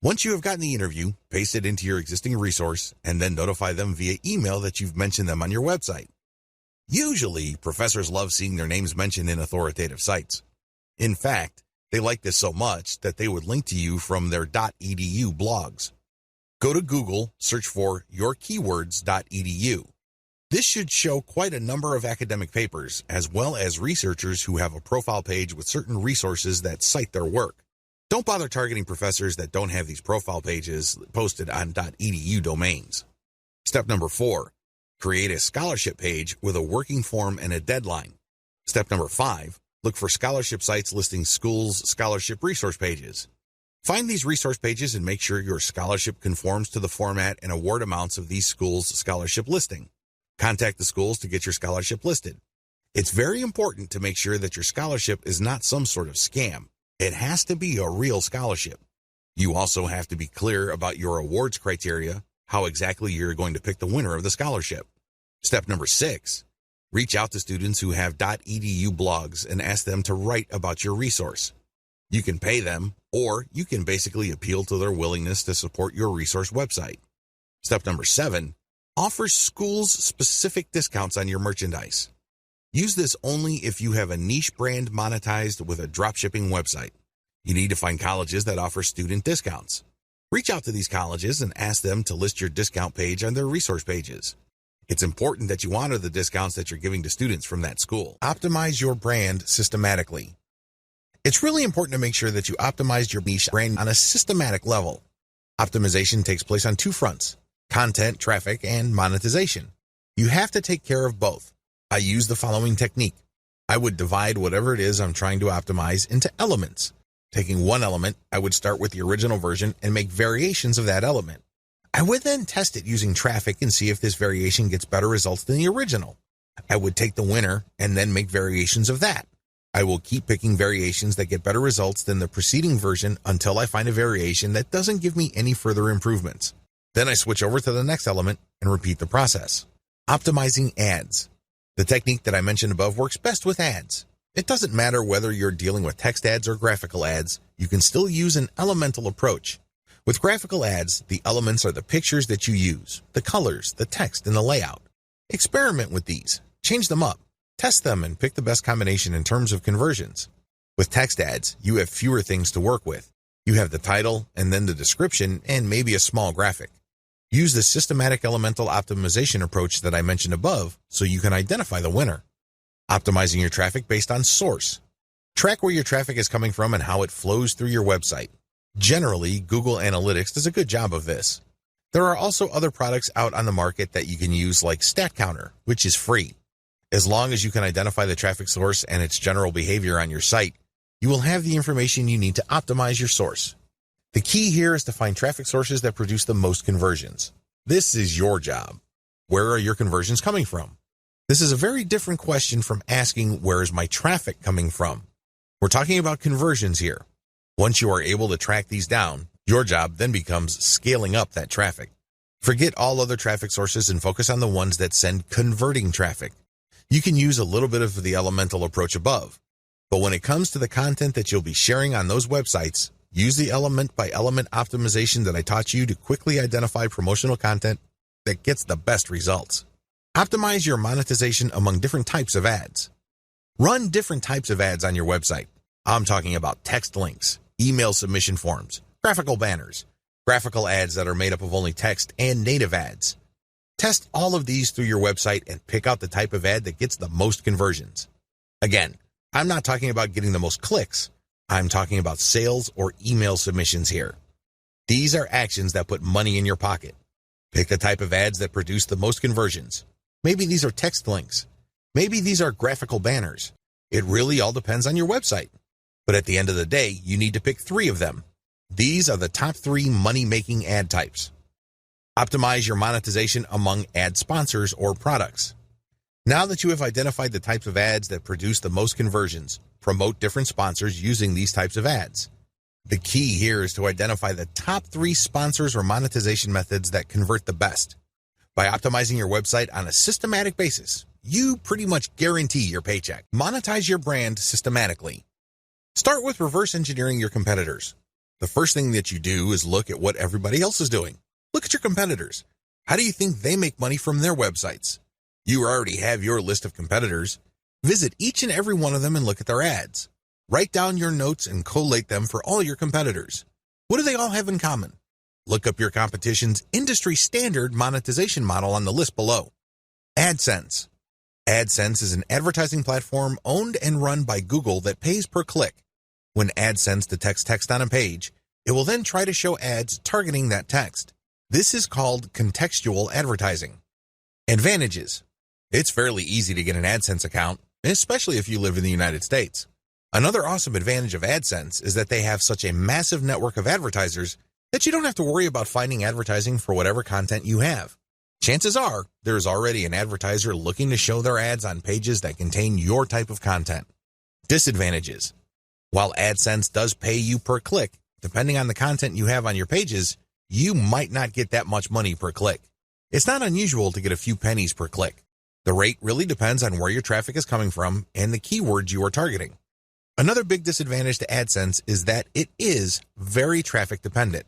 Once you have gotten the interview, paste it into your existing resource and then notify them via email that you've mentioned them on your website. Usually, professors love seeing their names mentioned in authoritative sites. In fact, they like this so much that they would link to you from their .edu blogs. Go to Google, search for yourkeywords.edu. This should show quite a number of academic papers, as well as researchers who have a profile page with certain resources that cite their work. Don't bother targeting professors that don't have these profile pages posted on .edu domains. Step number 4, create a scholarship page with a working form and a deadline. Step number 5, look for scholarship sites listing schools' scholarship resource pages. Find these resource pages and make sure your scholarship conforms to the format and award amounts of these schools' scholarship listing. Contact the schools to get your scholarship listed. It's very important to make sure that your scholarship is not some sort of scam. It has to be a real scholarship. You also have to be clear about your awards criteria, how exactly you're going to pick the winner of the scholarship. Step number 6, reach out to students who have .edu blogs and ask them to write about your resource. You can pay them, or you can basically appeal to their willingness to support your resource website. Step number 7, offer schools specific discounts on your merchandise. Use this only if you have a niche brand monetized with a dropshipping website. You need to find colleges that offer student discounts. Reach out to these colleges and ask them to list your discount page on their resource pages. It's important that you honor the discounts that you're giving to students from that school. Optimize your brand systematically. It's really important to make sure that you optimize your niche brand on a systematic level. Optimization takes place on 2 fronts: content, traffic, and monetization. You have to take care of both. I use the following technique. I would divide whatever it is I'm trying to optimize into elements. Taking one element, I would start with the original version and make variations of that element. I would then test it using traffic and see if this variation gets better results than the original. I would take the winner and then make variations of that. I will keep picking variations that get better results than the preceding version until I find a variation that doesn't give me any further improvements. Then I switch over to the next element and repeat the process. Optimizing ads. The technique that I mentioned above works best with ads. It doesn't matter whether you're dealing with text ads or graphical ads, you can still use an elemental approach. With graphical ads, the elements are the pictures that you use, the colors, the text, and the layout. Experiment with these. Change them up. Test them and pick the best combination in terms of conversions. With text ads, you have fewer things to work with. You have the title, and then the description, and maybe a small graphic. Use the systematic elemental optimization approach that I mentioned above so you can identify the winner. Optimizing your traffic based on source. Track where your traffic is coming from and how it flows through your website. Generally, Google Analytics does a good job of this. There are also other products out on the market that you can use, like StatCounter, which is free. As long as you can identify the traffic source and its general behavior on your site, you will have the information you need to optimize your source. The key here is to find traffic sources that produce the most conversions. This is your job. Where are your conversions coming from? This is a very different question from asking, where is my traffic coming from? We're talking about conversions here. Once you are able to track these down, your job then becomes scaling up that traffic. Forget all other traffic sources and focus on the ones that send converting traffic. You can use a little bit of the elemental approach above, but when it comes to the content that you'll be sharing on those websites, use the element by element optimization that I taught you to quickly identify promotional content that gets the best results. Optimize your monetization among different types of ads. Run different types of ads on your website. I'm talking about text links, email submission forms, graphical banners, graphical ads that are made up of only text, and native ads. Test all of these through your website and pick out the type of ad that gets the most conversions. Again, I'm not talking about getting the most clicks. I'm talking about sales or email submissions here. These are actions that put money in your pocket. Pick the type of ads that produce the most conversions. Maybe these are text links. Maybe these are graphical banners. It really all depends on your website. But at the end of the day, you need to pick 3 of them. These are the top 3 money-making ad types. Optimize your monetization among ad sponsors or products. Now that you have identified the types of ads that produce the most conversions, promote different sponsors using these types of ads. The key here is to identify the top 3 sponsors or monetization methods that convert the best. By optimizing your website on a systematic basis, you pretty much guarantee your paycheck. Monetize your brand systematically. Start with reverse engineering your competitors. The first thing that you do is look at what everybody else is doing. Look at your competitors. How do you think they make money from their websites? You already have your list of competitors. Visit each and every one of them and look at their ads. Write down your notes and collate them for all your competitors. What do they all have in common? Look up your competition's industry standard monetization model on the list below. AdSense. AdSense is an advertising platform owned and run by Google that pays per click. When AdSense detects text on a page, it will then try to show ads targeting that text. This is called contextual advertising. Advantages. It's fairly easy to get an AdSense account, especially if you live in the United States. Another awesome advantage of AdSense is that they have such a massive network of advertisers that you don't have to worry about finding advertising for whatever content you have. Chances are, there's already an advertiser looking to show their ads on pages that contain your type of content. Disadvantages. While AdSense does pay you per click, depending on the content you have on your pages, you might not get that much money per click. It's not unusual to get a few pennies per click. The rate really depends on where your traffic is coming from and the keywords you are targeting. Another big disadvantage to AdSense is that it is very traffic dependent.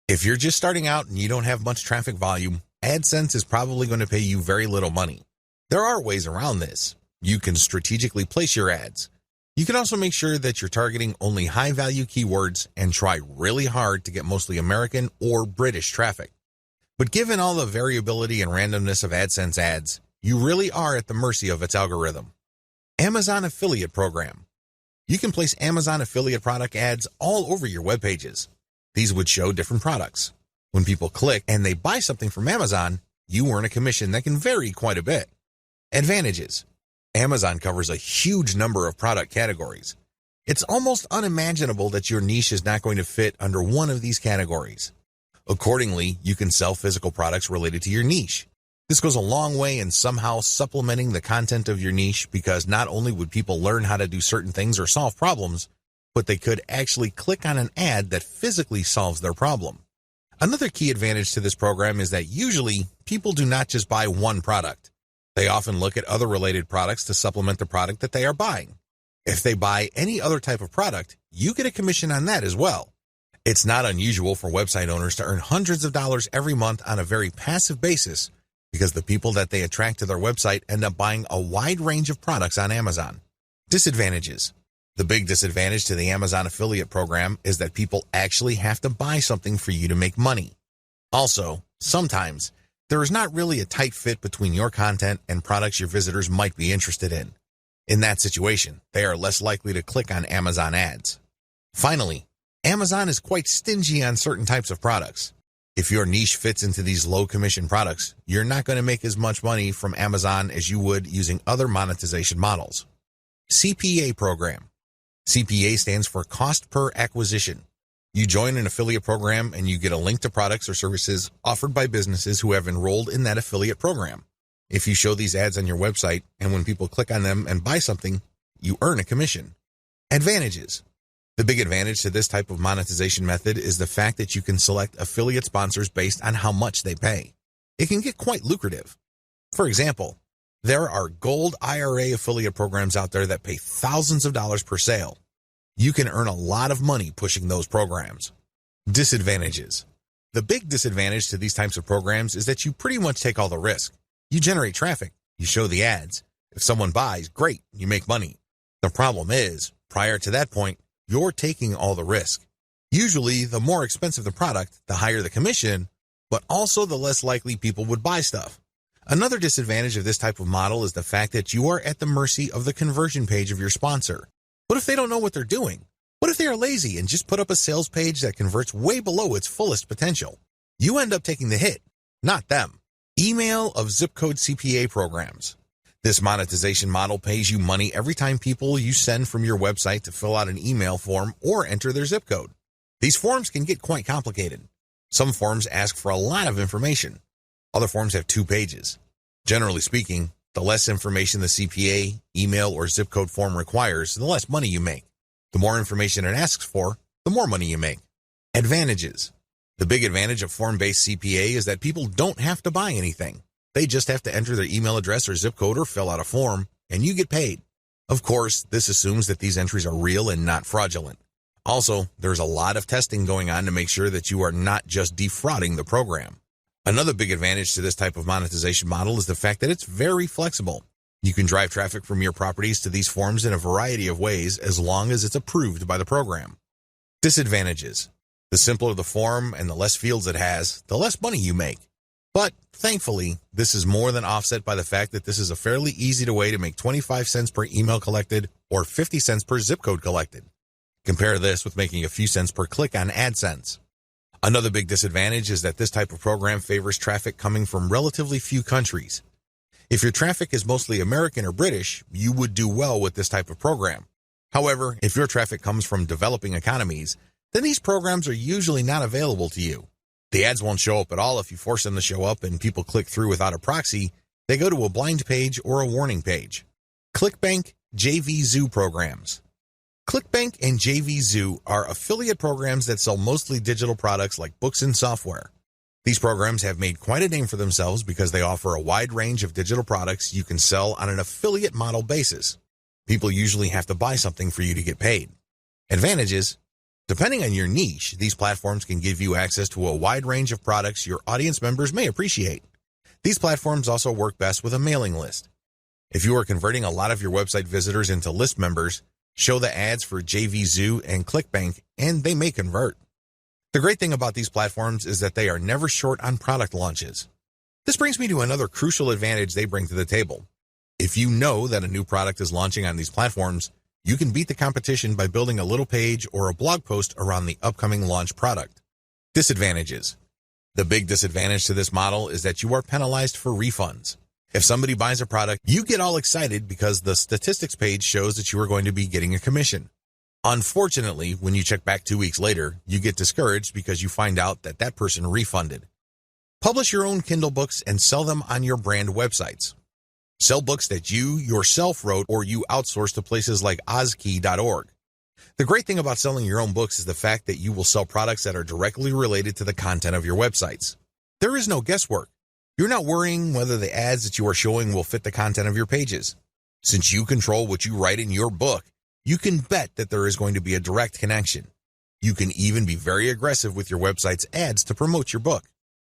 If you're just starting out and you don't have much traffic volume, AdSense is probably going to pay you very little money. There are ways around this. You can strategically place your ads. You can also make sure that you're targeting only high-value keywords and try really hard to get mostly American or British traffic. But given all the variability and randomness of AdSense ads, you really are at the mercy of its algorithm. Amazon Affiliate Program. You can place Amazon affiliate product ads all over your web pages. These would show different products. When people click and they buy something from Amazon, you earn a commission that can vary quite a bit. Advantages. Amazon covers a huge number of product categories. It's almost unimaginable that your niche is not going to fit under one of these categories. Accordingly, you can sell physical products related to your niche. This goes a long way in somehow supplementing the content of your niche because not only would people learn how to do certain things or solve problems, but they could actually click on an ad that physically solves their problem. Another key advantage to this program is that usually people do not just buy one product. They often look at other related products to supplement the product that they are buying. If they buy any other type of product, you get a commission on that as well. It's not unusual for website owners to earn hundreds of dollars every month on a very passive basis because the people that they attract to their website end up buying a wide range of products on Amazon. Disadvantages. The big disadvantage to the Amazon affiliate program is that people actually have to buy something for you to make money. Also, sometimes, there is not really a tight fit between your content and products your visitors might be interested in. In that situation, they are less likely to click on Amazon ads. Finally, Amazon is quite stingy on certain types of products. If your niche fits into these low-commission products, you're not going to make as much money from Amazon as you would using other monetization models. CPA program. CPA stands for Cost Per Acquisition. You join an affiliate program and you get a link to products or services offered by businesses who have enrolled in that affiliate program. If you show these ads on your website and when people click on them and buy something, you earn a commission. Advantages. The big advantage to this type of monetization method is the fact that you can select affiliate sponsors based on how much they pay. It can get quite lucrative. For example, there are gold IRA affiliate programs out there that pay thousands of dollars per sale. You can earn a lot of money pushing those programs. Disadvantages. The big disadvantage to these types of programs is that you pretty much take all the risk. You generate traffic, you show the ads. If someone buys, great, you make money. The problem is, prior to that point, you're taking all the risk. Usually, the more expensive the product, the higher the commission, but also the less likely people would buy stuff. Another disadvantage of this type of model is the fact that you are at the mercy of the conversion page of your sponsor. What if they don't know what they're doing? What if they are lazy and just put up a sales page that converts way below its fullest potential? You end up taking the hit, not them. Email of zip code CPA programs. This monetization model pays you money every time people you send from your website to fill out an email form or enter their zip code. These forms can get quite complicated. Some forms ask for a lot of information. Other forms have 2 pages. Generally speaking, The less information the CPA, email, or zip code form requires, the less money you make. The more information it asks for, the more money you make. Advantages. The big advantage of form-based CPA is that people don't have to buy anything. They just have to enter their email address or zip code or fill out a form, and you get paid. Of course, this assumes that these entries are real and not fraudulent. Also, there's a lot of testing going on to make sure that you are not just defrauding the program. Another big advantage to this type of monetization model is the fact that it's very flexible. You can drive traffic from your properties to these forms in a variety of ways as long as it's approved by the program. Disadvantages. The simpler the form and the less fields it has, the less money you make. But thankfully, this is more than offset by the fact that this is a fairly easy way to make 25 cents per email collected or 50 cents per zip code collected. Compare this with making a few cents per click on AdSense. Another big disadvantage is that this type of program favors traffic coming from relatively few countries. If your traffic is mostly American or British, you would do well with this type of program. However, if your traffic comes from developing economies, then these programs are usually not available to you. The ads won't show up at all if you force them to show up and people click through without a proxy. They go to a blind page or a warning page. ClickBank JVZoo programs. ClickBank and JVZoo are affiliate programs that sell mostly digital products like books and software. These programs have made quite a name for themselves because they offer a wide range of digital products you can sell on an affiliate model basis. People usually have to buy something for you to get paid. Advantages. Depending on your niche, these platforms can give you access to a wide range of products your audience members may appreciate. These platforms also work best with a mailing list. If you are converting a lot of your website visitors into list members, show the ads for JVZoo and ClickBank, and they may convert. The great thing about these platforms is that they are never short on product launches. This brings me to another crucial advantage they bring to the table. If you know that a new product is launching on these platforms, you can beat the competition by building a little page or a blog post around the upcoming launch product. Disadvantages. The big disadvantage to this model is that you are penalized for refunds. If somebody buys a product, you get all excited because the statistics page shows that you are going to be getting a commission. Unfortunately, when you check back 2 weeks later, you get discouraged because you find out that that person refunded. Publish your own Kindle books and sell them on your brand websites. Sell books that you yourself wrote or you outsource to places like ozkey.org. The great thing about selling your own books is the fact that you will sell products that are directly related to the content of your websites. There is no guesswork. You're not worrying whether the ads that you are showing will fit the content of your pages. Since you control what you write in your book, you can bet that there is going to be a direct connection. You can even be very aggressive with your website's ads to promote your book.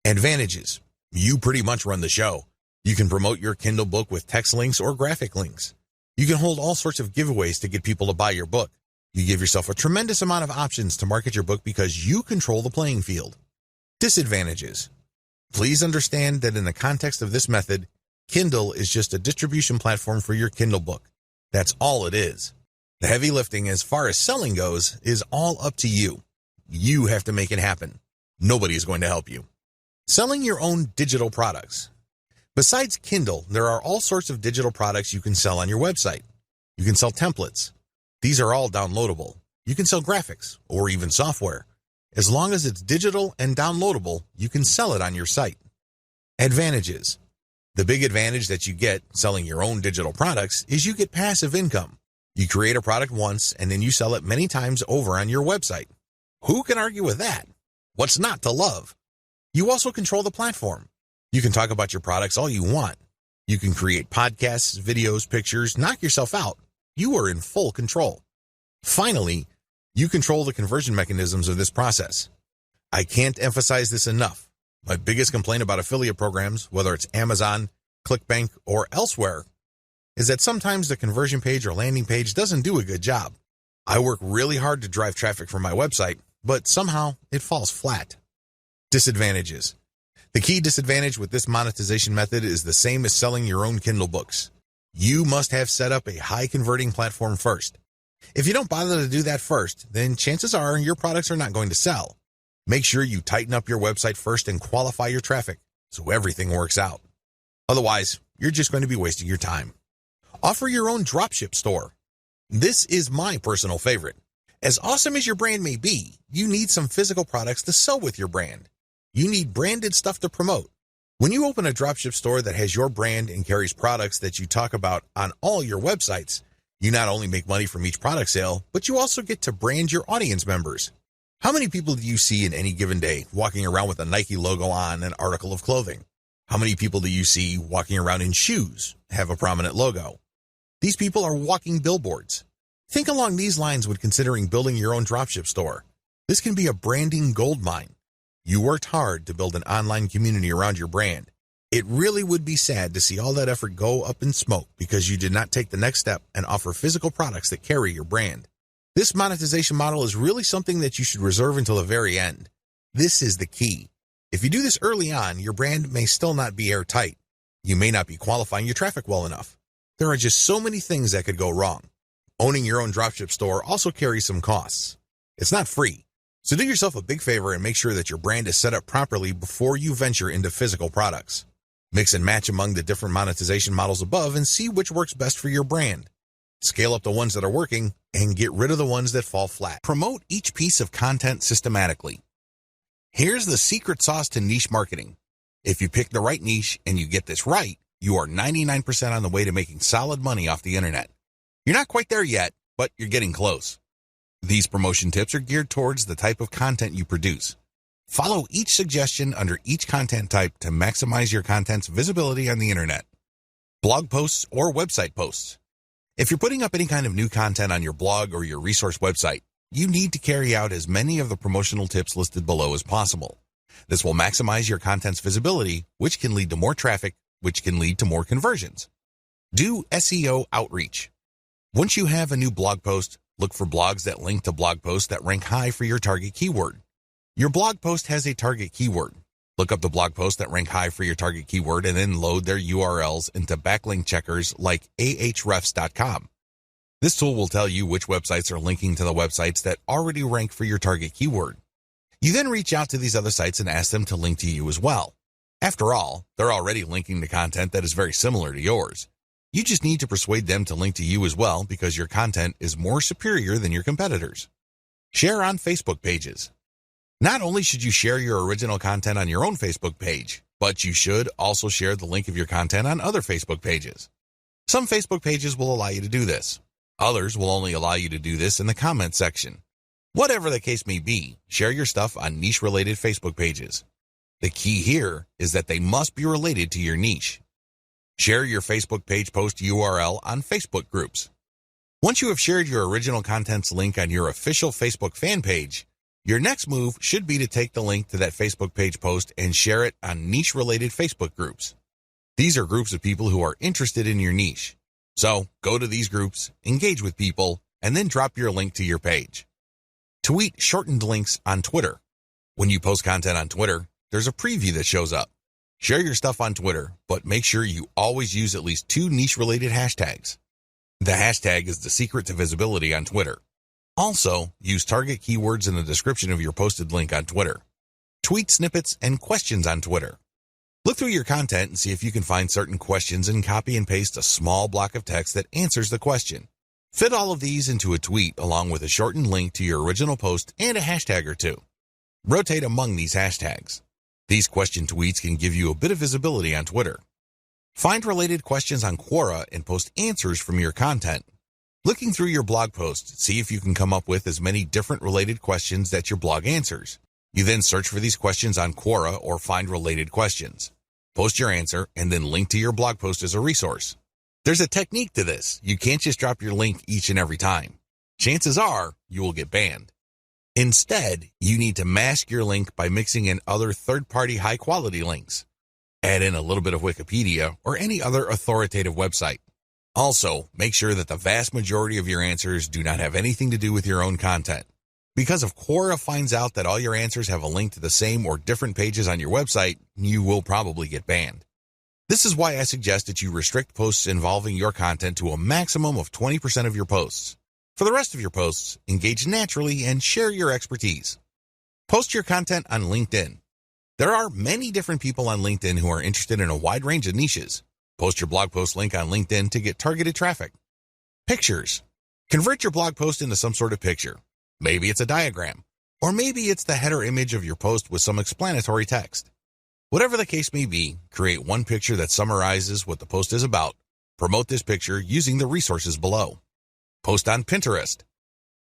Advantages. You pretty much run the show. You can promote your Kindle book with text links or graphic links. You can hold all sorts of giveaways to get people to buy your book. You give yourself a tremendous amount of options to market your book because you control the playing field. Disadvantages. Please understand that in the context of this method, Kindle is just a distribution platform for your Kindle book. That's all it is. The heavy lifting as far as selling goes is all up to you. You have to make it happen. Nobody is going to help you. Selling your own digital products. Besides Kindle, there are all sorts of digital products you can sell on your website. You can sell templates. These are all downloadable. You can sell graphics or even software. As long as it's digital and downloadable, you can sell it on your site. Advantages. The big advantage that you get selling your own digital products is you get passive income. You create a product once and then you sell it many times over on your website. Who can argue with that? What's not to love? You also control the platform. You can talk about your products all you want. You can create podcasts, videos, pictures, knock yourself out. You are in full control. Finally, you control the conversion mechanisms of this process. I can't emphasize this enough. My biggest complaint about affiliate programs, whether it's Amazon, ClickBank, or elsewhere, is that sometimes the conversion page or landing page doesn't do a good job. I work really hard to drive traffic from my website, but somehow it falls flat. Disadvantages. The key disadvantage with this monetization method is the same as selling your own Kindle books. You must have set up a high converting platform first. If you don't bother to do that first, then chances are your products are not going to sell. Make sure you tighten up your website first and qualify your traffic so everything works out. Otherwise, you're just going to be wasting your time. Offer your own dropship store. This is my personal favorite. As awesome as your brand may be, you need some physical products to sell with your brand. You need branded stuff to promote. When you open a dropship store that has your brand and carries products that you talk about on all your websites, you not only make money from each product sale, but you also get to brand your audience members. How many people do you see in any given day walking around with a Nike logo on an article of clothing? How many people do you see walking around in shoes, have a prominent logo? These people are walking billboards. Think along these lines when considering building your own dropship store. This can be a branding goldmine. You worked hard to build an online community around your brand. It really would be sad to see all that effort go up in smoke because you did not take the next step and offer physical products that carry your brand. This monetization model is really something that you should reserve until the very end. This is the key. If you do this early on, your brand may still not be airtight. You may not be qualifying your traffic well enough. There are just so many things that could go wrong. Owning your own dropship store also carries some costs. It's not free, so do yourself a big favor and make sure that your brand is set up properly before you venture into physical products. Mix and match among the different monetization models above and see which works best for your brand. Scale up the ones that are working and get rid of the ones that fall flat. Promote each piece of content systematically. Here's the secret sauce to niche marketing. If you pick the right niche and you get this right, you are 99% on the way to making solid money off the internet. You're not quite there yet, but you're getting close. These promotion tips are geared towards the type of content you produce. Follow each suggestion under each content type to maximize your content's visibility on the internet. Blog posts or website posts. If you're putting up any kind of new content on your blog or your resource website, you need to carry out as many of the promotional tips listed below as possible. This will maximize your content's visibility, which can lead to more traffic, which can lead to more conversions. Do SEO outreach. Once you have a new blog post, look for blogs that link to blog posts that rank high for your target keyword. Your blog post has a target keyword. Look up the blog posts that rank high for your target keyword and then load their URLs into backlink checkers like ahrefs.com. This tool will tell you which websites are linking to the websites that already rank for your target keyword. You then reach out to these other sites and ask them to link to you as well. After all, they're already linking to content that is very similar to yours. You just need to persuade them to link to you as well because your content is more superior than your competitors. Share on Facebook pages. Not only should you share your original content on your own Facebook page, but you should also share the link of your content on other Facebook pages. Some Facebook pages will allow you to do this. Others will only allow you to do this in the comment section. Whatever the case may be, share your stuff on niche-related Facebook pages. The key here is that they must be related to your niche. Share your Facebook page post URL on Facebook groups. Once you have shared your original content's link on your official Facebook fan page, your next move should be to take the link to that Facebook page post and share it on niche-related Facebook groups. These are groups of people who are interested in your niche. So go to these groups, engage with people, and then drop your link to your page. Tweet shortened links on Twitter. When you post content on Twitter, there's a preview that shows up. Share your stuff on Twitter, but make sure you always use at least 2 niche-related hashtags. The hashtag is the secret to visibility on Twitter. Also, use target keywords in the description of your posted link on Twitter. Tweet snippets and questions on Twitter. Look through your content and see if you can find certain questions and copy and paste a small block of text that answers the question. Fit all of these into a tweet along with a shortened link to your original post and a hashtag or 2. Rotate among these hashtags. These question tweets can give you a bit of visibility on Twitter. Find related questions on Quora and post answers from your content. Looking through your blog post, see if you can come up with as many different related questions that your blog answers. You then search for these questions on Quora or find related questions. Post your answer and then link to your blog post as a resource. There's a technique to this. You can't just drop your link each and every time. Chances are you will get banned. Instead, you need to mask your link by mixing in other third-party high-quality links. Add in a little bit of Wikipedia or any other authoritative website. Also, make sure that the vast majority of your answers do not have anything to do with your own content. Because if Quora finds out that all your answers have a link to the same or different pages on your website, you will probably get banned. This is why I suggest that you restrict posts involving your content to a maximum of 20% of your posts. For the rest of your posts, engage naturally and share your expertise. Post your content on LinkedIn. There are many different people on LinkedIn who are interested in a wide range of niches. Post your blog post link on LinkedIn to get targeted traffic. Pictures. Convert your blog post into some sort of picture. Maybe it's a diagram, or maybe it's the header image of your post with some explanatory text. Whatever the case may be, create one picture that summarizes what the post is about. Promote this picture using the resources below. Post on Pinterest.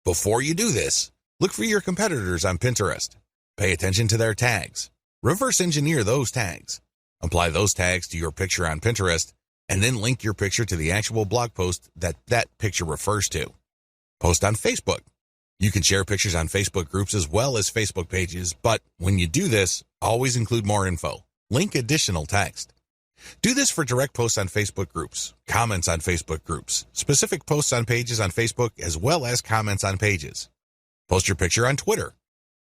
Before you do this, look for your competitors on Pinterest. Pay attention to their tags. Reverse engineer those tags. Apply those tags to your picture on Pinterest, and then link your picture to the actual blog post that picture refers to. Post on Facebook. You can share pictures on Facebook groups as well as Facebook pages, but when you do this, always include more info. Link additional text. Do this for direct posts on Facebook groups, comments on Facebook groups, specific posts on pages on Facebook, as well as comments on pages. Post your picture on Twitter.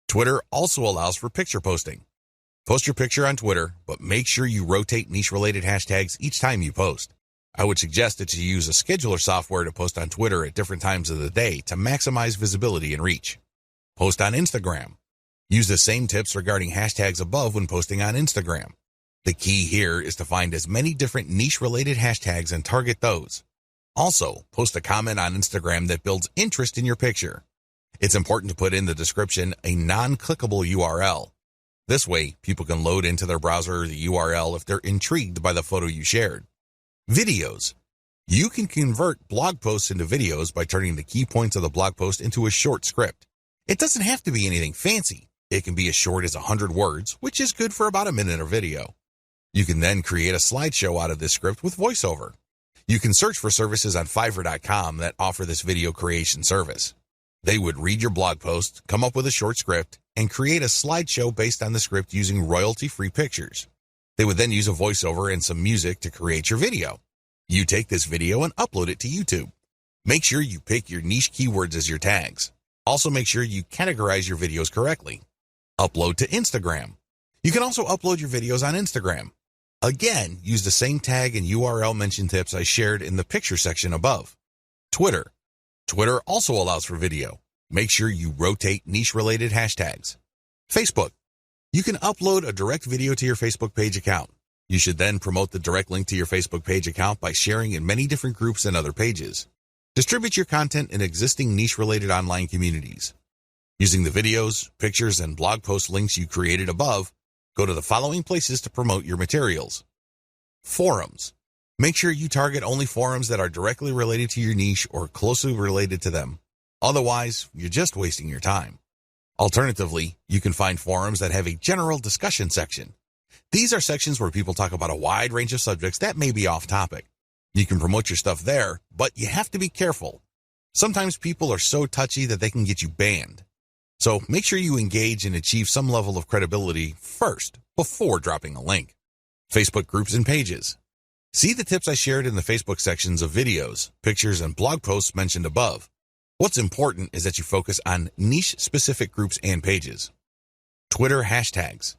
Twitter also allows for picture posting. Post your picture on Twitter, but make sure you rotate niche-related hashtags each time you post. I would suggest that you use a scheduler software to post on Twitter at different times of the day to maximize visibility and reach. Post on Instagram. Use the same tips regarding hashtags above when posting on Instagram. The key here is to find as many different niche-related hashtags and target those. Also, post a comment on Instagram that builds interest in your picture. It's important to put in the description a non-clickable URL. This way, people can load into their browser the URL if they're intrigued by the photo you shared. Videos. You can convert blog posts into videos by turning the key points of the blog post into a short script. It doesn't have to be anything fancy. It can be as short as 100 words, which is good for about a minute of video. You can then create a slideshow out of this script with voiceover. You can search for services on Fiverr.com that offer this video creation service. They would read your blog post, come up with a short script, and create a slideshow based on the script using royalty-free pictures. They would then use a voiceover and some music to create your video. You take this video and upload it to YouTube. Make sure you pick your niche keywords as your tags. Also make sure you categorize your videos correctly. Upload to Instagram. You can also upload your videos on Instagram. Again, use the same tag and URL mention tips I shared in the picture section above. Twitter. Twitter also allows for video. Make sure you rotate niche-related hashtags. Facebook. You can upload a direct video to your Facebook page account. You should then promote the direct link to your Facebook page account by sharing in many different groups and other pages. Distribute your content in existing niche-related online communities. Using the videos, pictures, and blog post links you created above, go to the following places to promote your materials. Forums. Make sure you target only forums that are directly related to your niche or closely related to them. Otherwise, you're just wasting your time. Alternatively, you can find forums that have a general discussion section. These are sections where people talk about a wide range of subjects that may be off topic. You can promote your stuff there, but you have to be careful. Sometimes people are so touchy that they can get you banned. So make sure you engage and achieve some level of credibility first before dropping a link. Facebook groups and pages. See the tips I shared in the Facebook sections of videos, pictures, and blog posts mentioned above. What's important is that you focus on niche-specific groups and pages. Twitter hashtags.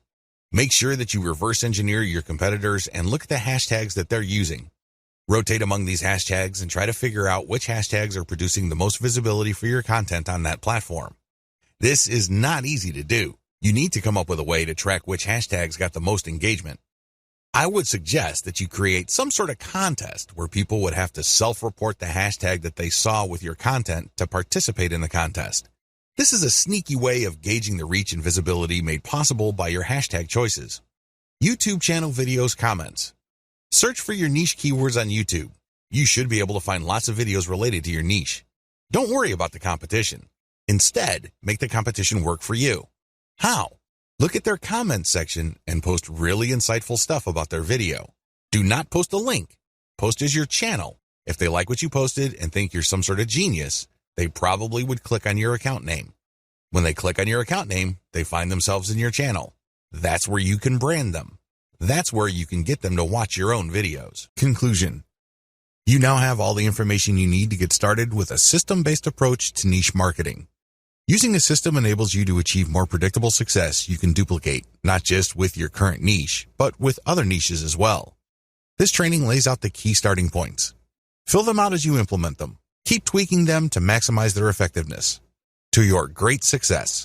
Make sure that you reverse engineer your competitors and look at the hashtags that they're using. Rotate among these hashtags and try to figure out which hashtags are producing the most visibility for your content on that platform. This is not easy to do. You need to come up with a way to track which hashtags got the most engagement. I would suggest that you create some sort of contest where people would have to self-report the hashtag that they saw with your content to participate in the contest. This is a sneaky way of gauging the reach and visibility made possible by your hashtag choices. YouTube channel videos comments. Search for your niche keywords on YouTube. You should be able to find lots of videos related to your niche. Don't worry about the competition. Instead, make the competition work for you. How? Look at their comments section and post really insightful stuff about their video. Do not post a link. Post as your channel. If they like what you posted and think you're some sort of genius, they probably would click on your account name. When they click on your account name, they find themselves in your channel. That's where you can brand them. That's where you can get them to watch your own videos. Conclusion. You now have all the information you need to get started with a system-based approach to niche marketing. Using a system enables you to achieve more predictable success you can duplicate, not just with your current niche, but with other niches as well. This training lays out the key starting points. Fill them out as you implement them. Keep tweaking them to maximize their effectiveness. To your great success.